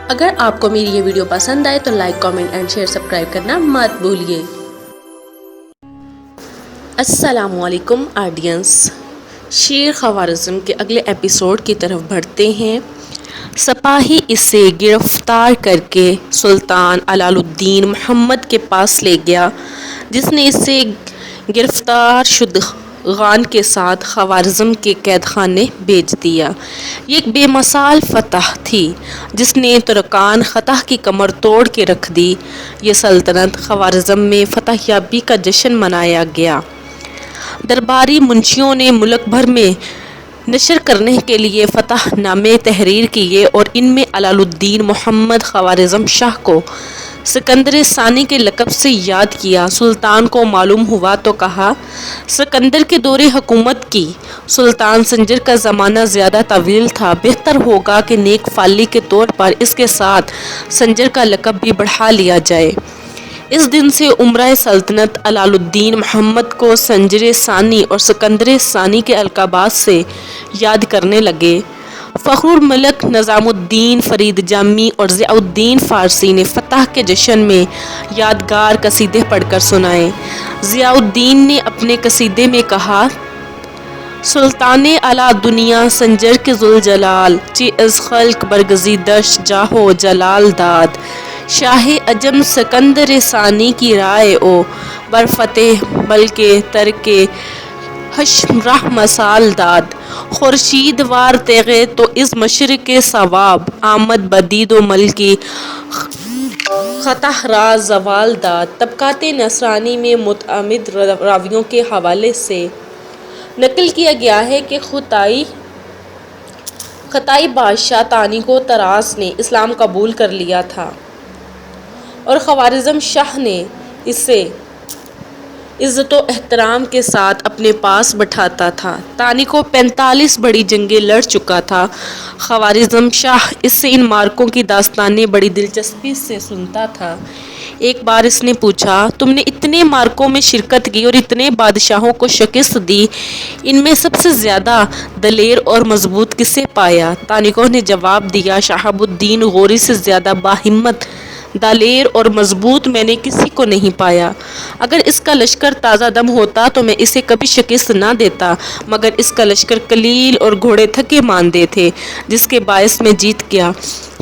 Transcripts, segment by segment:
اگر آپ کو میری یہ ویڈیو پسند آئے تو like, comment and share, subscribe کرنا مت بھولیے۔ السلام علیکم آڈینس، شیر خوارزم کے اگلے ایپیسوڈ کی طرف بڑھتے ہیں۔ سپاہی اسے گرفتار کر کے سلطان علال الدین محمد کے پاس لے گیا، جس نے اسے گرفتار شدگان کے ساتھ خوارزم کے قید خانے بھیج دیا۔ یہ ایک بے مثال فتح تھی جس نے ترکان خطہ کی کمر توڑ کے رکھ دی۔ یہ سلطنت خوارزم میں فتح یابی کا جشن منایا گیا۔ درباری منشیوں نے ملک بھر میں نشر کرنے کے لیے فتح نامے تحریر کیے اور ان میں علال الدین محمد خوارزم شاہ کو سکندر ثانی کے لقب سے یاد کیا۔ سلطان کو معلوم ہوا تو کہا، سکندر کے دور حکومت کی سلطان سنجر کا زمانہ زیادہ طویل تھا، بہتر ہوگا کہ نیک فالی کے طور پر اس کے ساتھ سنجر کا لقب بھی بڑھا لیا جائے۔ اس دن سے امرائے سلطنت علال الدین محمد کو سنجر ثانی اور سکندر ثانی کے القابات سے یاد کرنے لگے۔ فخر الملک نظام الدین فرید جامی اور ضیاء الدین فارسی نے فتح کے جشن میں یادگار قصیدے پڑھ کر سنائے۔ ضیاء الدین نے اپنے قصیدے میں کہا، سلطان اعلیٰ دنیا سنجر کے ذوالجلال، چی از خلق برگزیدش جاہ و جلال داد، شاہ عجم سکندر ثانی کی رائے او بر فتح ملک ترک حشم راہ مثال داد، خورشید وار تیغ تو از مشرق ثواب، آمد بدید و ملکی خطہ را زوال داد۔ طبقات نصرانی میں متعدد راویوں کے حوالے سے نقل کیا گیا ہے کہ خطائی بادشاہ تانیکو طراس نے اسلام قبول کر لیا تھا اور خوارزم شاہ نے اسے عزت و احترام کے ساتھ اپنے پاس بٹھاتا تھا۔ تانیکو 45 بڑی جنگیں لڑ چکا تھا۔ خوارزم شاہ اس سے ان معرکوں کی داستانیں بڑی دلچسپی سے سنتا تھا۔ ایک بار اس نے پوچھا، تم نے اتنے معرکوں میں شرکت کی اور اتنے بادشاہوں کو شکست دی، ان میں سب سے زیادہ دلیر اور مضبوط کسے پایا؟ تانیکو نے جواب دیا، شہاب الدین غوری سے زیادہ باہمت، دلیر اور مضبوط میں نے کسی کو نہیں پایا۔ اگر اس کا لشکر تازہ دم ہوتا تو میں اسے کبھی شکست نہ دیتا، مگر اس کا لشکر قلیل اور گھوڑے تھکے ماندے تھے، جس کے باعث میں جیت گیا۔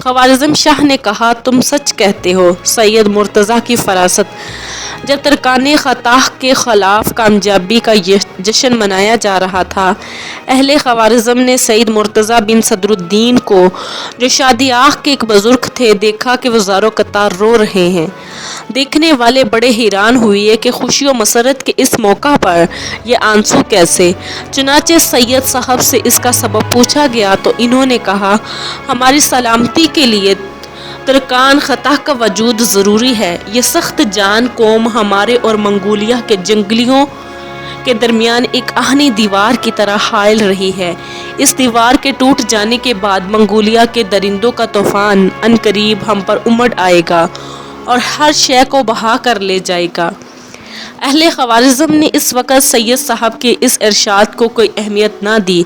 خوارزم شاہ نے کہا، تم سچ کہتے ہو۔ سید مرتضیٰ کی فراست۔ جب ترکان خطہ کے خلاف کامیابی کا جشن منایا جا رہا تھا، اہل خوارزم نے سید مرتضیٰ بن صدر الدین کو، جو شادی آنکھ کے ایک بزرگ تھے، دیکھا کہ وہ زارو قطار رو رہے ہیں۔ دیکھنے والے بڑے حیران ہوئے کہ خوشی و مسرت کے اس موقع پر یہ آنسو کیسے؟ چنانچہ سید صاحب سے اس کا سبب پوچھا گیا تو انہوں نے کہا، ہماری سلامتی کے لیے ترکان خطہ کا وجود ضروری ہے۔ یہ سخت جان قوم ہمارے اور منگولیا کے جنگلیوں کے درمیان ایک آہنی دیوار کی طرح حائل رہی ہے۔ اس دیوار کے ٹوٹ جانے کے بعد منگولیا کے درندوں کا طوفان عنقریب ہم پر امڑ آئے گا اور ہر شے کو بہا کر لے جائے گا۔ اہل خوارزم نے اس وقت سید صاحب کے اس ارشاد کو کوئی اہمیت نہ دی،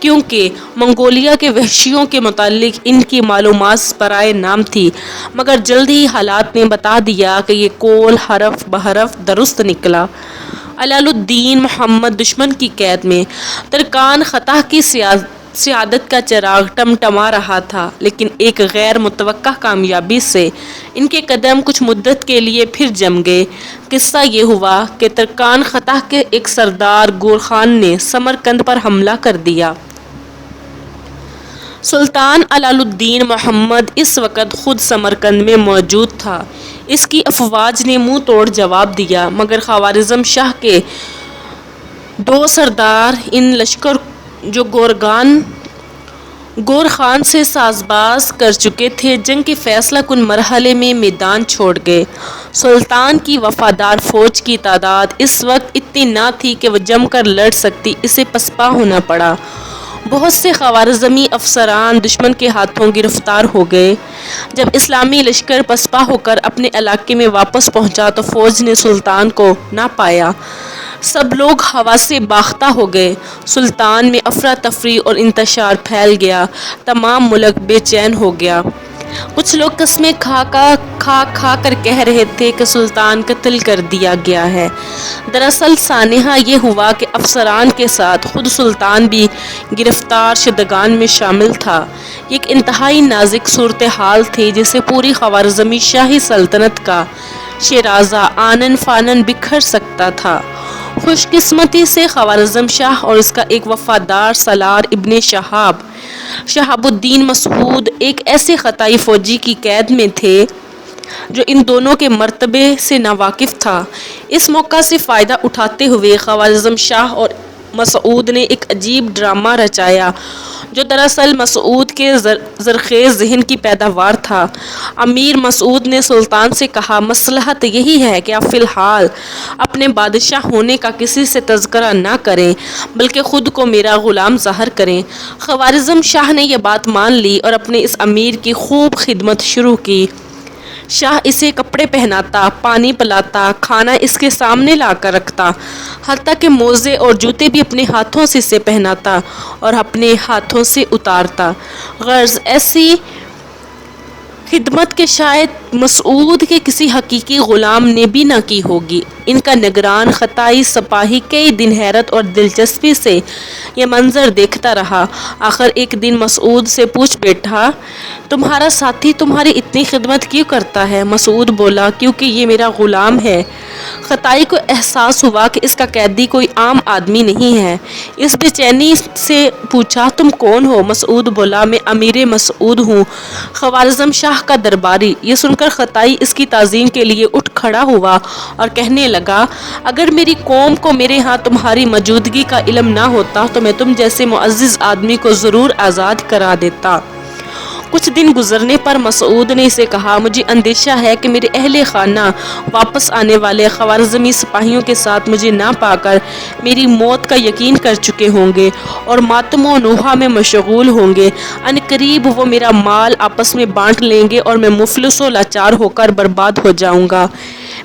کیونکہ منگولیا کے وحشیوں کے متعلق ان کی معلومات برائے نام تھی، مگر جلد ہی حالات نے بتا دیا کہ یہ قول حرف بحرف درست نکلا۔ علال الدین محمد دشمن کی قید میں۔ ترکان خطہ کی سیادت کا چراغ ٹمٹما رہا تھا، لیکن ایک غیر متوقع کامیابی سے ان کے قدم کچھ مدت کے لیے پھر جم گئے۔ قصہ یہ ہوا کہ ترکان خطہ کے ایک سردار گور خان نے سمرقند پر حملہ کر دیا۔ سلطان علال الدین محمد اس وقت خود سمرقند میں موجود تھا۔ اس کی افواج نے منہ توڑ جواب دیا، مگر خوارزم شاہ کے دو سردار ان لشکر جو گور خان سے ساز باز کر چکے تھے، جنگ کے فیصلہ کن مرحلے میں میدان چھوڑ گئے۔ سلطان کی وفادار فوج کی تعداد اس وقت اتنی نہ تھی کہ وہ جم کر لڑ سکتی، اسے پسپا ہونا پڑا۔ بہت سے خوارزمی افسران دشمن کے ہاتھوں گرفتار ہو گئے۔ جب اسلامی لشکر پسپا ہو کر اپنے علاقے میں واپس پہنچا تو فوج نے سلطان کو نہ پایا۔ سب لوگ ہوا سے باختہ ہو گئے۔ سلطان میں افراتفری اور انتشار پھیل گیا۔ تمام ملک بے چین ہو گیا۔ کچھ لوگ قسمیں کھا کھا کر کہہ رہے تھے کہ سلطان قتل کر دیا گیا ہے۔ دراصل سانحہ یہ ہوا کہ افسران کے ساتھ خود سلطان بھی گرفتار شدگان میں شامل تھا۔ یہ ایک انتہائی نازک صورتحال تھی جسے پوری خوارزمی شاہی سلطنت کا شیرازہ آنن فانن بکھر سکتا تھا۔ خوش قسمتی سے خوارزم شاہ اور اس کا ایک وفادار سالار ابن شہاب الدین مسعود ایک ایسے خطائی فوجی کی قید میں تھے جو ان دونوں کے مرتبے سے ناواقف تھا۔ اس موقع سے فائدہ اٹھاتے ہوئے خوارزم شاہ اور مسعود نے ایک عجیب ڈرامہ رچایا جو دراصل مسعود کے زرخیز ذہن کی پیداوار تھا۔ امیر مسعود نے سلطان سے کہا، مصلحت یہی ہے کہ آپ فی الحال اپنے بادشاہ ہونے کا کسی سے تذکرہ نہ کریں بلکہ خود کو میرا غلام ظاہر کریں۔ خوارزم شاہ نے یہ بات مان لی اور اپنے اس امیر کی خوب خدمت شروع کی۔ شاہ اسے کپڑے پہناتا، پانی پلاتا، کھانا اس کے سامنے لا کر رکھتا، حتیٰ کہ موزے اور جوتے بھی اپنے ہاتھوں سے اسے پہناتا اور اپنے ہاتھوں سے اتارتا۔ غرض ایسی خدمت کہ شاید مسعود کے کسی حقیقی غلام نے بھی نہ کی ہوگی۔ ان کا نگران خطائی سپاہی کئی دن حیرت اور دلچسپی سے یہ منظر دیکھتا رہا۔ آخر ایک دن مسعود سے پوچھ بیٹھا، تمہارا ساتھی تمہاری اتنی خدمت کیوں کرتا ہے؟ مسعود بولا، کیونکہ یہ میرا غلام ہے۔ خطائی کو احساس ہوا کہ اس کا قیدی کوئی عام آدمی نہیں ہے۔ اس بے چینی سے پوچھا، تم کون ہو؟ مسعود بولا، میں امیر مسعود ہوں، خوارزم شاہ کا درباری۔ یہ سن کر خطائی اس کی تعظیم کے لیے اٹھ کھڑا ہوا اور کہنے لگا، اگر میری قوم کو میرے ہاں تمہاری موجودگی کا علم نہ ہوتا تو میں تم جیسے معزز آدمی کو ضرور آزاد کرا دیتا۔ کچھ دن گزرنے پر مسعود نے اسے کہا، مجھے اندیشہ ہے کہ میرے اہل خانہ واپس آنے والے خوارزمی سپاہیوں کے ساتھ مجھے نہ پا کر میری موت کا یقین کر چکے ہوں گے اور ماتم و نوحہ میں مشغول ہوں گے۔ ان قریب وہ میرا مال آپس میں بانٹ لیں گے اور میں مفلس و لاچار ہو کر برباد ہو جاؤں گا۔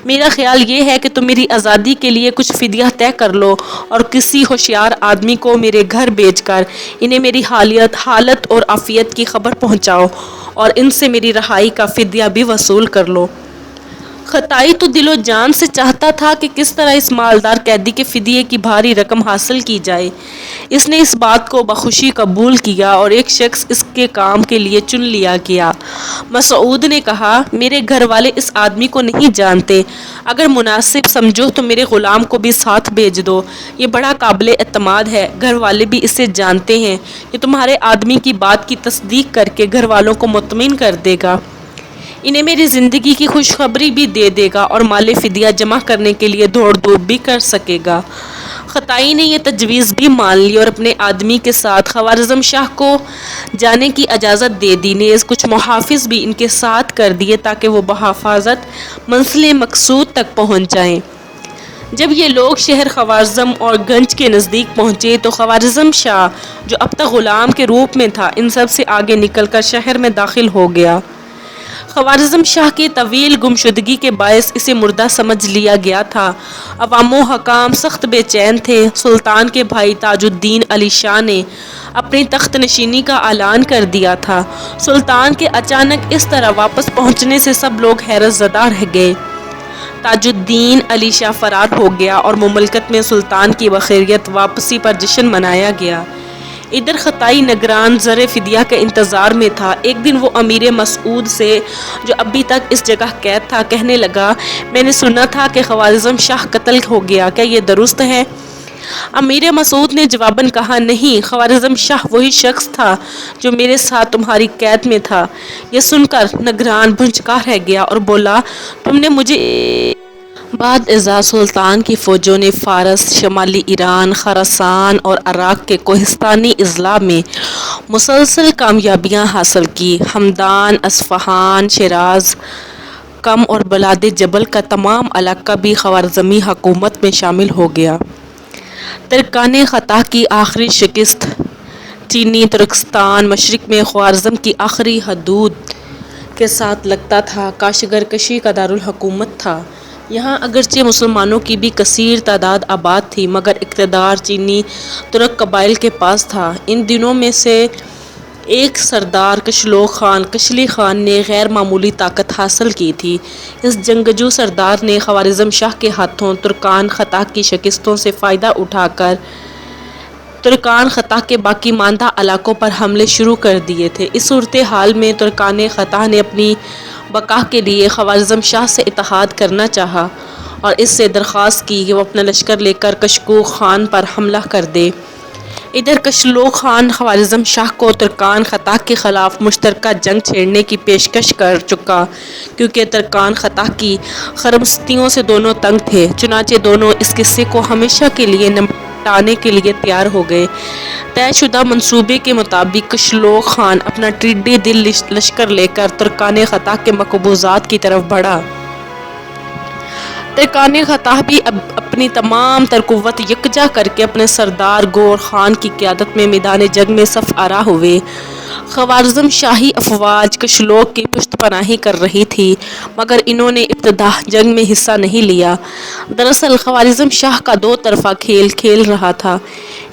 میرا خیال یہ ہے کہ تم میری آزادی کے لیے کچھ فدیہ طے کر لو اور کسی ہوشیار آدمی کو میرے گھر بھیج کر انہیں میری حالت اور عافیت کی خبر پہنچاؤ اور ان سے میری رہائی کا فدیہ بھی وصول کر لو۔ خطائی تو دل و جان سے چاہتا تھا کہ کس طرح اس مالدار قیدی کے فدیے کی بھاری رقم حاصل کی جائے۔ اس نے اس بات کو بخوشی قبول کیا اور ایک شخص اس کے کام کے لیے چن لیا گیا۔ مسعود نے کہا، میرے گھر والے اس آدمی کو نہیں جانتے، اگر مناسب سمجھو تو میرے غلام کو بھی ساتھ بھیج دو، یہ بڑا قابل اعتماد ہے، گھر والے بھی اسے جانتے ہیں، یہ تمہارے آدمی کی بات کی تصدیق کر کے گھر والوں کو مطمئن کر دے گا، انہیں میری زندگی کی خوشخبری بھی دے دے گا اور مال فدیہ جمع کرنے کے لیے دوڑ دھوپ بھی کر سکے گا۔ خطائی نے یہ تجویز بھی مان لی اور اپنے آدمی کے ساتھ خوارزم شاہ کو جانے کی اجازت دے دی، نیز کچھ محافظ بھی ان کے ساتھ کر دیے تاکہ وہ بحفاظت منزل مقصود تک پہنچ جائیں۔ جب یہ لوگ شہر خوارزم اور گنج کے نزدیک پہنچے تو خوارزم شاہ جو اب تک غلام کے روپ میں تھا ان سب سے آگے نکل کر شہر میں داخل ہو گیا۔ خوارزم شاہ کی طویل گمشدگی کے باعث اسے مردہ سمجھ لیا گیا تھا۔ عوام و حکام سخت بے چین تھے۔ سلطان کے بھائی تاج الدین علی شاہ نے اپنی تخت نشینی کا اعلان کر دیا تھا۔ سلطان کے اچانک اس طرح واپس پہنچنے سے سب لوگ حیرت زدہ رہ گئے۔ تاج الدین علی شاہ فرار ہو گیا اور مملکت میں سلطان کی بخیریت واپسی پر جشن منایا گیا۔ ادھر خطائی نگران زر فدیہ کے انتظار میں تھا۔ ایک دن وہ امیر مسعود سے جو ابھی تک اس جگہ قید تھا کہنے لگا، میں نے سنا تھا کہ خوارزم شاہ قتل ہو گیا، کیا یہ درست ہے؟ امیر مسعود نے جواباً کہا، نہیں، خوارزم شاہ وہی شخص تھا جو میرے ساتھ تمہاری قید میں تھا۔ یہ سن کر نگران بھنجکا رہ گیا اور بولا، تم نے مجھے بعد ازاں سلطان کی فوجوں نے فارس، شمالی ایران، خراسان اور عراق کے کوہستانی اضلاع میں مسلسل کامیابیاں حاصل کی۔ ہمدان، اصفہان، شیراز، کم اور بلاد جبل کا تمام علاقہ بھی خوارزمی حکومت میں شامل ہو گیا۔ ترکان خطا کی آخری شکست چینی ترکستان مشرق میں خوارزم کی آخری حدود کے ساتھ لگتا تھا۔ کاشغرکشی کا دارالحکومت تھا۔ یہاں اگرچہ مسلمانوں کی بھی کثیر تعداد آباد تھی مگر اقتدار چینی ترک قبائل کے پاس تھا۔ ان دنوں میں سے ایک سردار کشلوق خان کشلی خان نے غیر معمولی طاقت حاصل کی تھی۔ اس جنگجو سردار نے خوارزم شاہ کے ہاتھوں ترکان خطا کی شکستوں سے فائدہ اٹھا کر ترکان خطا کے باقی ماندہ علاقوں پر حملے شروع کر دیے تھے۔ اس صورتحال میں ترکان خطا نے اپنی بقا کے لیے خوارزم شاہ سے اتحاد کرنا چاہا اور اس سے درخواست کی کہ وہ اپنا لشکر لے کر کشکوق خان پر حملہ کر دے۔ ادھر کشلوق خان خوارزم شاہ کو ترکان خطا کے خلاف مشترکہ جنگ چھیڑنے کی پیشکش کر چکا، کیونکہ ترکان خطا کی خرمستیوں سے دونوں تنگ تھے۔ چنانچہ دونوں اس قصے کو ہمیشہ کے لیے نمٹانے کے لیے تیار ہو گئے۔ طے شدہ منصوبے کے مطابق کشلوق خان اپنا ٹڈی دل لشکر لے کر ترکان خطا کے مقبوضات کی طرف بڑھا۔ ترکان خطا بھی اپنی تمام تر قوت یکجا کر کے اپنے سردار گور خان کی قیادت میں میدان جنگ میں صف آرا ہوئے۔ خوارزم شاہی افواج کشلوق کی پشت پناہی کر رہی تھی، مگر انہوں نے ابتدا جنگ میں حصہ نہیں لیا۔ دراصل خوارزم شاہ کا دو طرفہ کھیل کھیل رہا تھا۔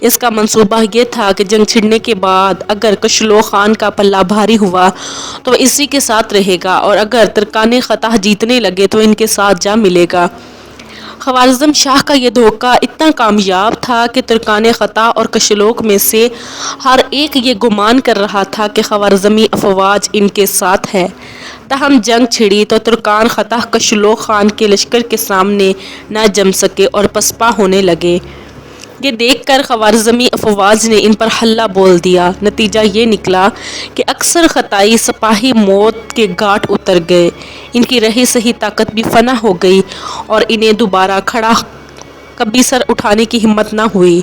اس کا منصوبہ یہ تھا کہ جنگ چھڑنے کے بعد اگر کشلوق خان کا پلہ بھاری ہوا تو وہ اسی کے ساتھ رہے گا، اور اگر ترکان خطا جیتنے لگے تو ان کے ساتھ جا ملے گا۔ خوارزم شاہ کا یہ دھوکہ اتنا کامیاب تھا کہ ترکان خطا اور کشلوق میں سے ہر ایک یہ گمان کر رہا تھا کہ خوارزمی افواج ان کے ساتھ ہے۔ تاہم جنگ چھڑی تو ترکان خطا کشلوق خان کے لشکر کے سامنے نہ جم سکے اور پسپا ہونے لگے۔ یہ دیکھ کر خوارزمی افواج نے ان پر حلہ بول دیا۔ نتیجہ یہ نکلا کہ اکثر خطائی سپاہی موت کے گھاٹ اتر گئے، ان کی رہی سہی طاقت بھی فنا ہو گئی اور انہیں دوبارہ کھڑا کبھی سر اٹھانے کی ہمت نہ ہوئی۔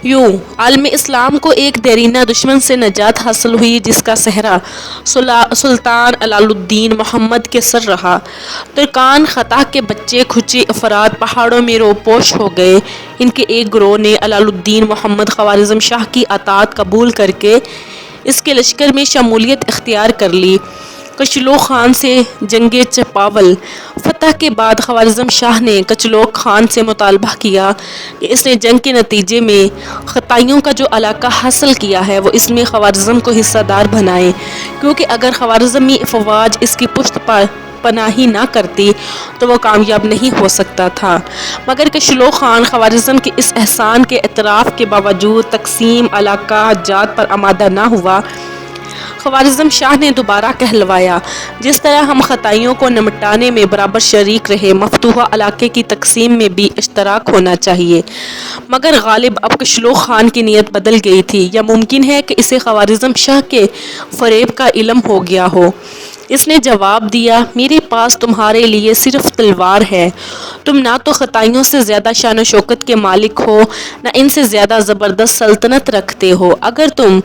یوں عالم اسلام کو ایک دیرینہ دشمن سے نجات حاصل ہوئی جس کا سہرا سلطان علال الدین محمد کے سر رہا۔ ترکان خطا کے بچے کھچے افراد پہاڑوں میں روپوش ہو گئے۔ ان کے ایک گروہ نے علال الدین محمد خوارزم شاہ کی اطاعت قبول کر کے اس کے لشکر میں شمولیت اختیار کر لی۔ کشلوق خان سے جنگ چپاول فتح کے بعد خوارزم شاہ نے کشلوق خان سے مطالبہ کیا کہ اس نے جنگ کے نتیجے میں خطائیوں کا جو علاقہ حاصل کیا ہے وہ اس میں خوارزم کو حصہ دار بنائے، کیونکہ اگر خوارزمی افواج اس کی پشت پناہی نہ کرتی تو وہ کامیاب نہیں ہو سکتا تھا۔ مگر کشلوق خان خوارزم کے اس احسان کے اعتراف کے باوجود تقسیم علاقہ جات پر آمادہ نہ ہوا۔ خوارزم شاہ نے دوبارہ کہلوایا، جس طرح ہم خطائیوں کو نمٹانے میں برابر شریک رہے، مفتوحہ علاقے کی تقسیم میں بھی اشتراک ہونا چاہیے۔ مگر غالب اب کشلوق خان کی نیت بدل گئی تھی، یا ممکن ہے کہ اسے خوارزم شاہ کے فریب کا علم ہو گیا ہو۔ اس نے جواب دیا، میرے پاس تمہارے لیے صرف تلوار ہے۔ تم نہ تو خطائیوں سے زیادہ شان و شوکت کے مالک ہو، نہ ان سے زیادہ زبردست سلطنت رکھتے ہو۔ اگر تم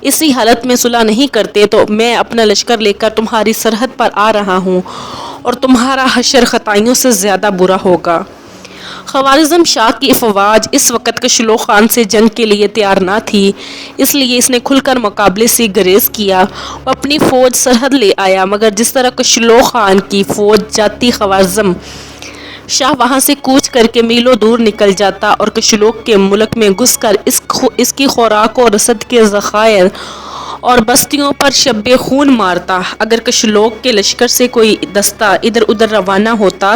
اسی حالت میں صلح نہیں کرتے تو میں اپنا لشکر لے کر تمہاری سرحد پر آ رہا ہوں اور تمہارا حشر خطائیوں سے زیادہ برا ہوگا۔ خوارزم شاہ کی افواج اس وقت کشلوق خان سے جنگ کے لیے تیار نہ تھی، اس لیے اس نے کھل کر مقابلے سے گریز کیا اور اپنی فوج سرحد لے آیا۔ مگر جس طرح کشلوق خان کی فوج جاتی، خوارزم شاہ وہاں سے کوچ کر کے میلوں دور نکل جاتا اور کشلوق کے ملک میں گھس کر اس کی خوراک و رسد کے ذخائر اور بستیوں پر شب خون مارتا۔ اگر کشلوق کے لشکر سے کوئی دستہ ادھر ادھر روانہ ہوتا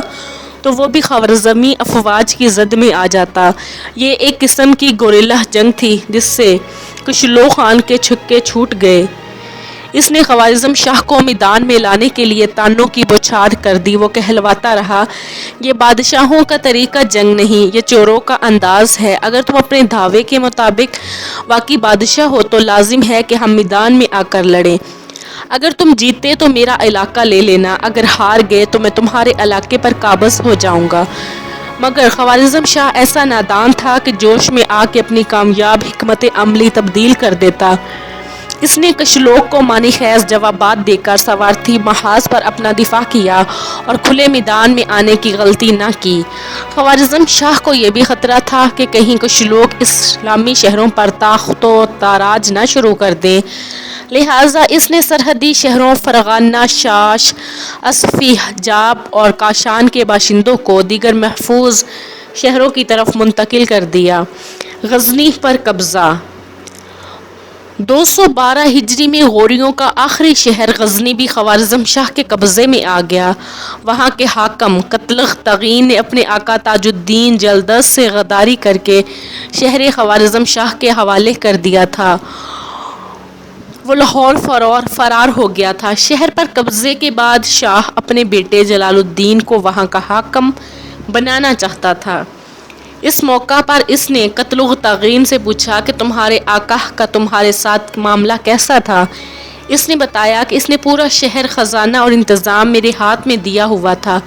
تو وہ بھی خوارزمی افواج کی زد میں آ جاتا۔ یہ ایک قسم کی گوریلا جنگ تھی جس سے کشلوق خان کے چھکے چھوٹ گئے۔ اس نے خوارزم شاہ کو میدان میں لانے کے لیے تانوں کی بوچھار کر دی۔ وہ کہلواتا رہا، یہ بادشاہوں کا طریقہ جنگ نہیں، یہ چوروں کا انداز ہے۔ اگر تم اپنے دعوے کے مطابق واقعی بادشاہ ہو تو لازم ہے کہ ہم میدان میں آ کر لڑیں۔ اگر تم جیتے تو میرا علاقہ لے لینا، اگر ہار گئے تو میں تمہارے علاقے پر قابض ہو جاؤں گا۔ مگر خوارزم شاہ ایسا نادان تھا کہ جوش میں آ کے اپنی کامیاب حکمت عملی تبدیل کر دیتا۔ اس نے کشلوق کو معنی خیز جوابات دے کر سوارتھی محاذ پر اپنا دفاع کیا اور کھلے میدان میں آنے کی غلطی نہ کی۔ خوارزم شاہ کو یہ بھی خطرہ تھا کہ کہیں کشلوق اسلامی شہروں پر تاخت و تاراج نہ شروع کر دیں، لہٰذا اس نے سرحدی شہروں فرغانہ، شاش، اسفی، حجاب اور کاشان کے باشندوں کو دیگر محفوظ شہروں کی طرف منتقل کر دیا۔ غزنی پر قبضہ۔ 212 ہجری میں غوریوں کا آخری شہر غزنی بھی خوارزم شاہ کے قبضے میں آ گیا۔ وہاں کے حاکم قتلغ تغین نے اپنے آقا تاج الدین جلدز سے غداری کر کے شہر خوارزم شاہ کے حوالے کر دیا تھا۔ وہ لاہور فرار ہو گیا تھا۔ شہر پر قبضے کے بعد شاہ اپنے بیٹے جلال الدین کو وہاں کا حاکم بنانا چاہتا تھا۔ اس موقع پر اس نے قتلغ تغین سے پوچھا کہ تمہارے آقا کا تمہارے ساتھ معاملہ کیسا تھا؟ اس نے بتایا کہ اس نے پورا شہر، خزانہ اور انتظام میرے ہاتھ میں دیا ہوا تھا۔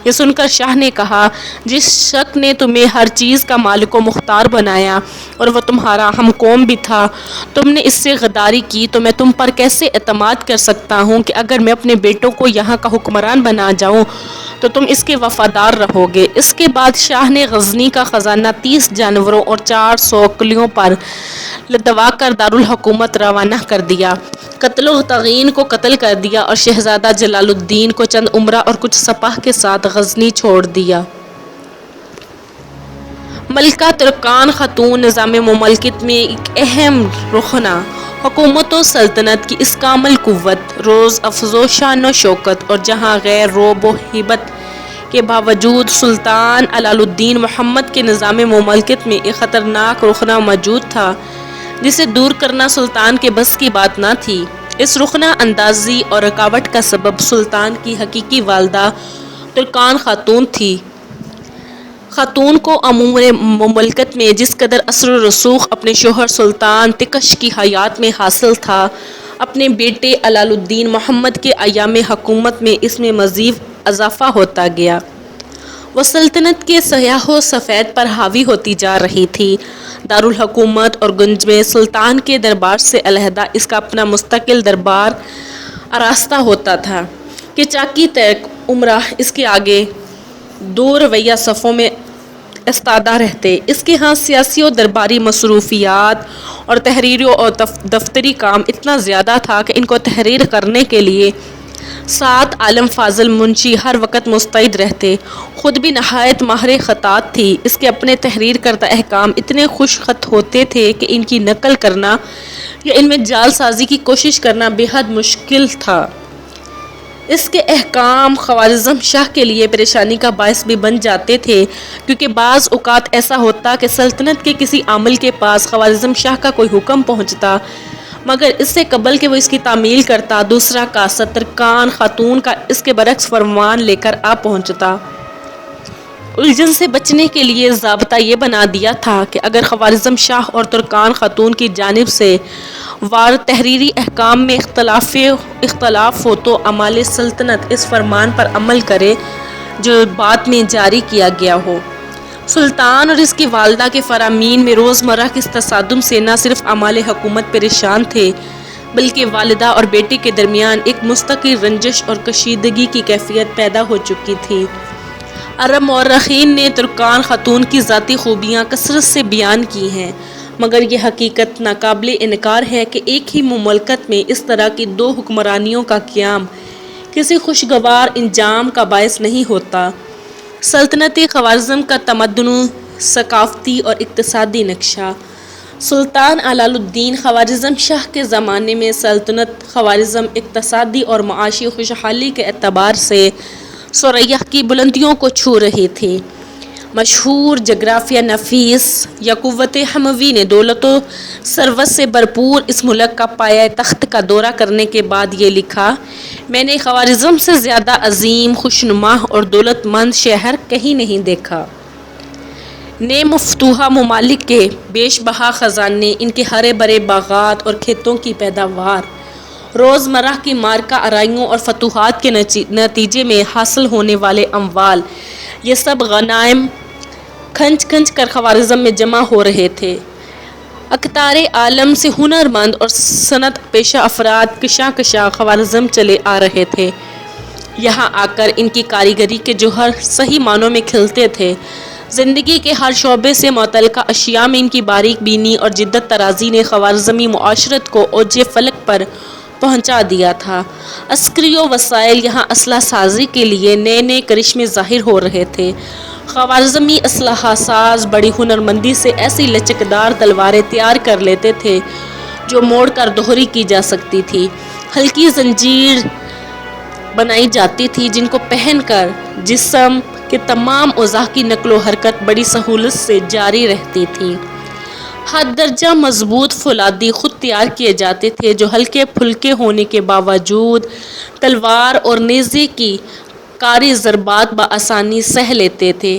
یہ سن کر شاہ نے کہا، جس شخص نے تمہیں ہر چیز کا مالک و مختار بنایا اور وہ تمہارا ہم قوم بھی تھا، تم نے اس سے غداری کی تو میں تم پر کیسے اعتماد کر سکتا ہوں کہ اگر میں اپنے بیٹوں کو یہاں کا حکمران بنا جاؤں تو تم اس کے وفادار رہو گے۔ اس کے بعد شاہ نے غزنی کا خزانہ 30 جانوروں اور 400 قلیوں پر لدوا کر دارالحکومت روانہ کر دیا، قتلغ تغین کو قتل کر دیا اور شہزادہ جلال الدین کو چند امراء اور کچھ سپاہ کے ساتھ غزنی چھوڑ دیا۔ ملکہ ترکان خاتون نظام مملکت میں ایک اہم رخنہ، حکومت و سلطنت کی اس کامل قوت، روز افزوں شان و شوکت اور جہاں غیر رعب و ہیبت کے باوجود سلطان علال الدین محمد کے نظام مملکت میں ایک خطرناک رخنہ موجود تھا جسے دور کرنا سلطان کے بس کی بات نہ تھی۔ اس رخنہ اندازی اور رکاوٹ کا سبب سلطان کی حقیقی والدہ ترکان خاتون تھی۔ خاتون کو امور مملکت میں جس قدر اثر و رسوخ اپنے شوہر سلطان تکش کی حیات میں حاصل تھا، اپنے بیٹے علال الدین محمد کے ایام حکومت میں اس میں مزید اضافہ ہوتا گیا۔ وہ سلطنت کے سیاہ و سفید پر حاوی ہوتی جا رہی تھی۔ دارالحکومت اور گنج میں سلطان کے دربار سے علیحدہ اس کا اپنا مستقل دربار آراستہ ہوتا تھا کہ چاکی ترک امراء اس کے آگے دو رویہ صفوں میں استادہ رہتے۔ اس کے ہاں سیاسی و درباری مصروفیات اور تحریری اور دفتری کام اتنا زیادہ تھا کہ ان کو تحریر کرنے کے لیے 7 عالم فاضل منشی ہر وقت مستعد رہتے۔ خود بھی نہایت ماہر خطاط تھی۔ اس کے اپنے تحریر کردہ احکام اتنے خوش خط ہوتے تھے کہ ان کی نقل کرنا یا ان میں جعل سازی کی کوشش کرنا بے حد مشکل تھا۔ اس کے احکام خوارزم شاہ کے لیے پریشانی کا باعث بھی بن جاتے تھے، کیونکہ بعض اوقات ایسا ہوتا کہ سلطنت کے کسی عامل کے پاس خوارزم شاہ کا کوئی حکم پہنچتا، مگر اس سے قبل کہ وہ اس کی تعمیل کرتا، دوسرا قاصد ترکان خاتون کا اس کے برعکس فرمان لے کر آ پہنچتا۔ الجھن سے بچنے کے لیے ضابطہ یہ بنا دیا تھا کہ اگر خوارزم شاہ اور ترکان خاتون کی جانب سے وارد تحریری احکام میں اختلاف ہو تو عمال سلطنت اس فرمان پر عمل کرے جو بعد میں جاری کیا گیا ہو۔ سلطان اور اس کی والدہ کے فرامین میں روزمرہ کے اس تصادم سے نہ صرف عمال حکومت پریشان تھے، بلکہ والدہ اور بیٹے کے درمیان ایک مستقل رنجش اور کشیدگی کی کیفیت پیدا ہو چکی تھی۔ عرب مورخین نے ترکان خاتون کی ذاتی خوبیاں کثرت سے بیان کی ہیں، مگر یہ حقیقت ناقابل انکار ہے کہ ایک ہی مملکت میں اس طرح کی 2 حکمرانیوں کا قیام کسی خوشگوار انجام کا باعث نہیں ہوتا۔ سلطنت خوارزم کا تمدنی، ثقافتی اور اقتصادی نقشہ۔ سلطان علال الدین خوارزم شاہ کے زمانے میں سلطنت خوارزم اقتصادی اور معاشی خوشحالی کے اعتبار سے ثریا کی بلندیوں کو چھو رہی تھی۔ مشہور جغرافیہ نفیس یعقوت حموی نے دولت و ثروت سے بھرپور اس ملک کا پایہ تخت کا دورہ کرنے کے بعد یہ لکھا، میں نے خوارزم سے زیادہ عظیم، خوشنما اور دولت مند شہر کہیں نہیں دیکھا۔ نئے مفتوحہ ممالک کے بیش بہا خزانے، ان کے ہرے بھرے باغات اور کھیتوں کی پیداوار، روزمرہ کی مارکہ آرائیوں اور فتوحات کے نتیجے میں حاصل ہونے والے اموال، یہ سب غنائم کھنج کھنج کر خوارزم میں جمع ہو رہے تھے۔ اقطار عالم سے ہنر مند اور صنعت پیشہ افراد کشاں خوارزم چلے آ رہے تھے۔ یہاں آ کر ان کی کاریگری کے جوہر صحیح معنوں میں کھلتے تھے۔ زندگی کے ہر شعبے سے متعلقہ اشیاء میں ان کی باریک بینی اور جدت طرازی نے خوارزمی معاشرت کو اوج فلک پر پہنچا دیا تھا۔ عسکری و وسائل یہاں اسلحہ سازی کے لیے نئے نئے کرشمے ظاہر ہو رہے تھے۔ خوارزمی اسلحہ ساز بڑی ہنرمندی سے ایسی لچکدار تلواریں تیار کر لیتے تھے جو موڑ کر دوہری کی جا سکتی تھی، ہلکی زنجیر بنائی جاتی تھی جن کو پہن کر جسم کے تمام اعضاء کی نقل و حرکت بڑی سہولت سے جاری رہتی تھی۔ حد درجہ مضبوط فولادی خود تیار کیے جاتے تھے جو ہلکے پھلکے ہونے کے باوجود تلوار اور نیزے کی کاری ضربات بآسانی سہ لیتے تھے۔